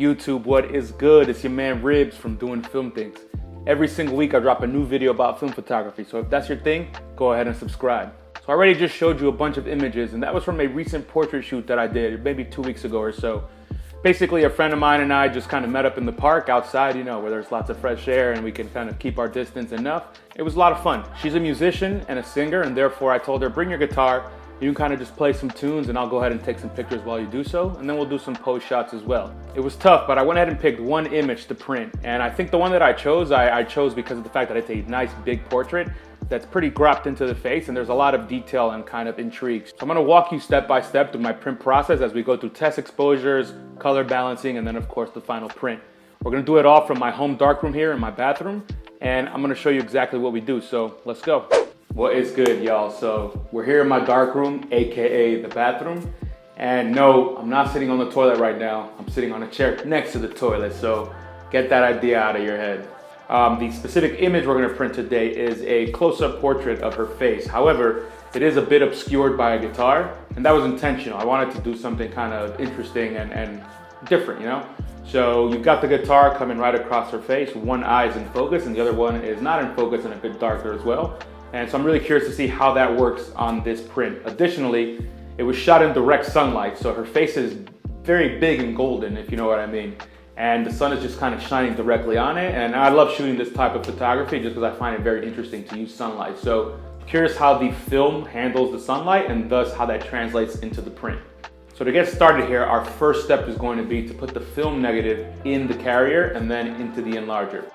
YouTube, what is good? It's your man Ribs from Doing Film Things. Every single week I drop a new video about film photography, so if that's your thing, go ahead and subscribe. So I already just showed you a bunch of images, and that was from a recent portrait shoot that I did maybe 2 weeks ago or so. Basically, a friend of mine and I just kind of met up in the park outside, you know, where there's lots of fresh air and we can kind of keep our distance enough. It was a lot of fun. She's a musician and a singer, and therefore I told her, bring your guitar. You can kind of just play some tunes and I'll go ahead and take some pictures while you do so, and then we'll do some post shots as well. It was tough, but I went ahead and picked one image to print, and I think the one that I chose, I chose because of the fact that it's a nice big portrait that's pretty cropped into the face, and there's a lot of detail and kind of intrigue. So I'm gonna walk you step by step through my print process as we go through test exposures, color balancing, and then of course the final print. We're gonna do it all from my home darkroom here in my bathroom, and I'm gonna show you exactly what we do, so let's go. What is good, y'all? So we're here in my darkroom, AKA the bathroom. And no, I'm not sitting on the toilet right now. I'm sitting on a chair next to the toilet, so get that idea out of your head. The specific image we're gonna print today is a close-up portrait of her face. However, it is a bit obscured by a guitar, and that was intentional. I wanted to do something kind of interesting and different, you know? So you've got the guitar coming right across her face. One eye is in focus and the other one is not in focus and a bit darker as well. And so I'm really curious to see how that works on this print. Additionally, it was shot in direct sunlight, so her face is very big and golden, if you know what I mean. And the sun is just kind of shining directly on it. And I love shooting this type of photography just because I find it very interesting to use sunlight. So curious how the film handles the sunlight and thus how that translates into the print. So to get started here, our first step is going to be to put the film negative in the carrier and then into the enlarger.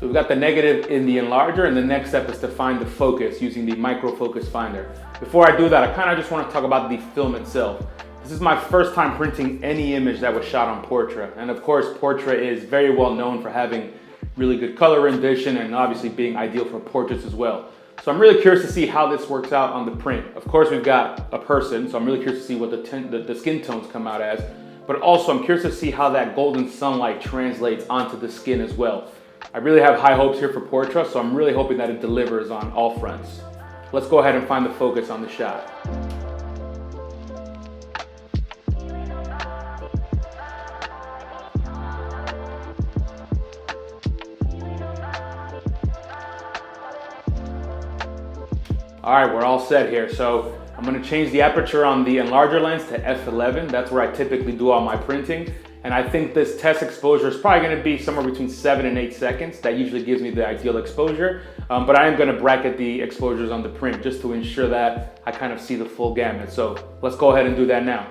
So we've got the negative in the enlarger, and the next step is to find the focus using the micro focus finder. Before I do that, I kind of just want to talk about the film itself. This is my first time printing any image that was shot on Portra. And of course, Portra is very well known for having really good color rendition and obviously being ideal for portraits as well. So I'm really curious to see how this works out on the print. Of course, we've got a person, so I'm really curious to see what the skin tones come out as. But also, I'm curious to see how that golden sunlight translates onto the skin as well. I really have high hopes here for Portra, so I'm really hoping that it delivers on all fronts. Let's go ahead and find the focus on the shot. All right, we're all set here. So I'm gonna change the aperture on the enlarger lens to f11. That's where I typically do all my printing. And I think this test exposure is probably gonna be somewhere between 7 and 8 seconds. That usually gives me the ideal exposure. But I am gonna bracket the exposures on the print just to ensure that I kind of see the full gamut. So let's go ahead and do that now.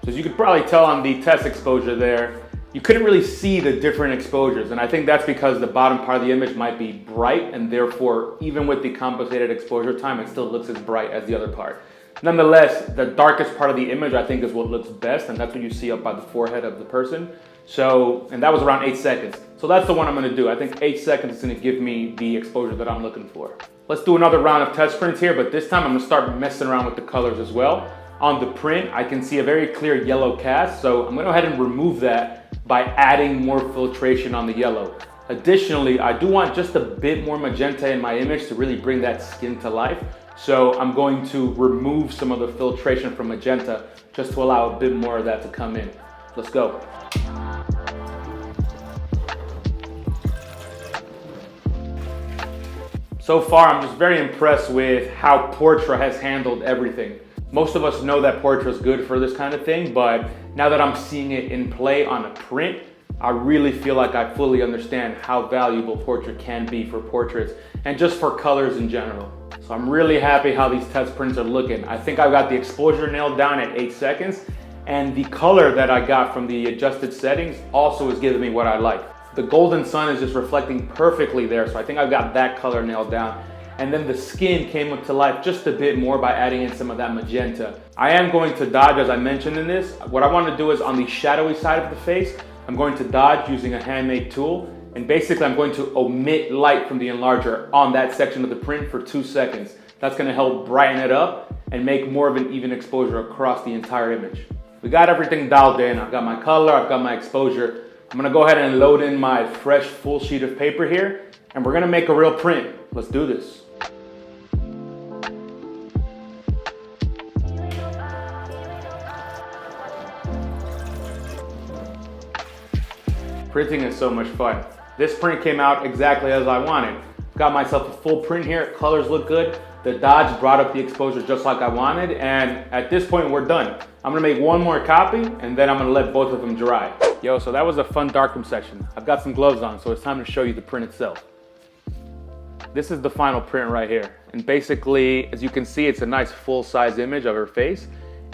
So as you could probably tell on the test exposure there, you couldn't really see the different exposures. And I think that's because the bottom part of the image might be bright, and therefore, even with the compensated exposure time, it still looks as bright as the other part. Nonetheless, the darkest part of the image I think is what looks best, and that's what you see up by the forehead of the person. So, and that was around 8 seconds. So that's the one I'm gonna do. I think 8 seconds is gonna give me the exposure that I'm looking for. Let's do another round of test prints here, but this time I'm gonna start messing around with the colors as well. On the print, I can see a very clear yellow cast, so I'm gonna go ahead and remove that by adding more filtration on the yellow. Additionally, I do want just a bit more magenta in my image to really bring that skin to life. So I'm going to remove some of the filtration from magenta just to allow a bit more of that to come in. Let's go. So far, I'm just very impressed with how Portra has handled everything. Most of us know that Portra is good for this kind of thing, but now that I'm seeing it in play on a print, I really feel like I fully understand how valuable Portra can be for portraits and just for colors in general. So I'm really happy how these test prints are looking. I think I've got the exposure nailed down at 8 seconds, and the color that I got from the adjusted settings also is giving me what I like. The golden sun is just reflecting perfectly there, so I think I've got that color nailed down. and then the skin came up to life just a bit more by adding in some of that magenta. I am going to dodge, as I mentioned in this. What I want to do is on the shadowy side of the face, I'm going to dodge using a handmade tool, and basically I'm going to omit light from the enlarger on that section of the print for 2 seconds. That's going to help brighten it up and make more of an even exposure across the entire image. We got everything dialed in. I've got my color, I've got my exposure. I'm gonna go ahead and load in my fresh full sheet of paper here, and we're gonna make a real print. Let's do this. Printing is so much fun. This print came out exactly as I wanted. Got myself a full print here, colors look good. The dodge brought up the exposure just like I wanted, and at this point we're done. I'm gonna make one more copy, and then I'm gonna let both of them dry. Yo, so that was a fun darkroom session. I've got some gloves on, so it's time to show you the print itself. This is the final print right here. And basically, as you can see, it's a nice full-size image of her face.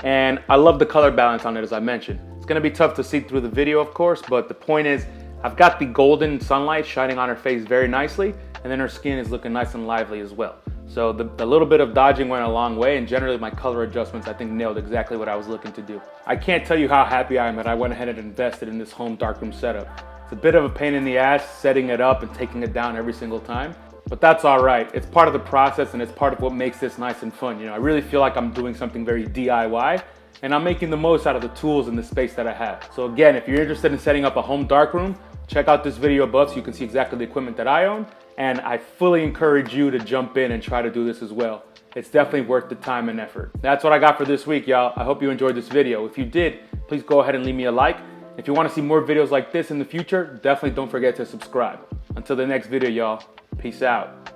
And I love the color balance on it, as I mentioned. It's gonna be tough to see through the video, of course, but the point is, I've got the golden sunlight shining on her face very nicely, and then her skin is looking nice and lively as well. So the little bit of dodging went a long way, and generally my color adjustments I think nailed exactly what I was looking to do. I can't tell you how happy I am that I went ahead and invested in this home darkroom setup. It's a bit of a pain in the ass setting it up and taking it down every single time, but that's all right. It's part of the process, and it's part of what makes this nice and fun. You know, I really feel like I'm doing something very DIY, and I'm making the most out of the tools and the space that I have. So again, if you're interested in setting up a home darkroom, check out this video above so you can see exactly the equipment that I own. And I fully encourage you to jump in and try to do this as well. It's definitely worth the time and effort. That's what I got for this week, y'all. I hope you enjoyed this video. If you did, please go ahead and leave me a like. If you want to see more videos like this in the future, definitely don't forget to subscribe. Until the next video, y'all. Peace out.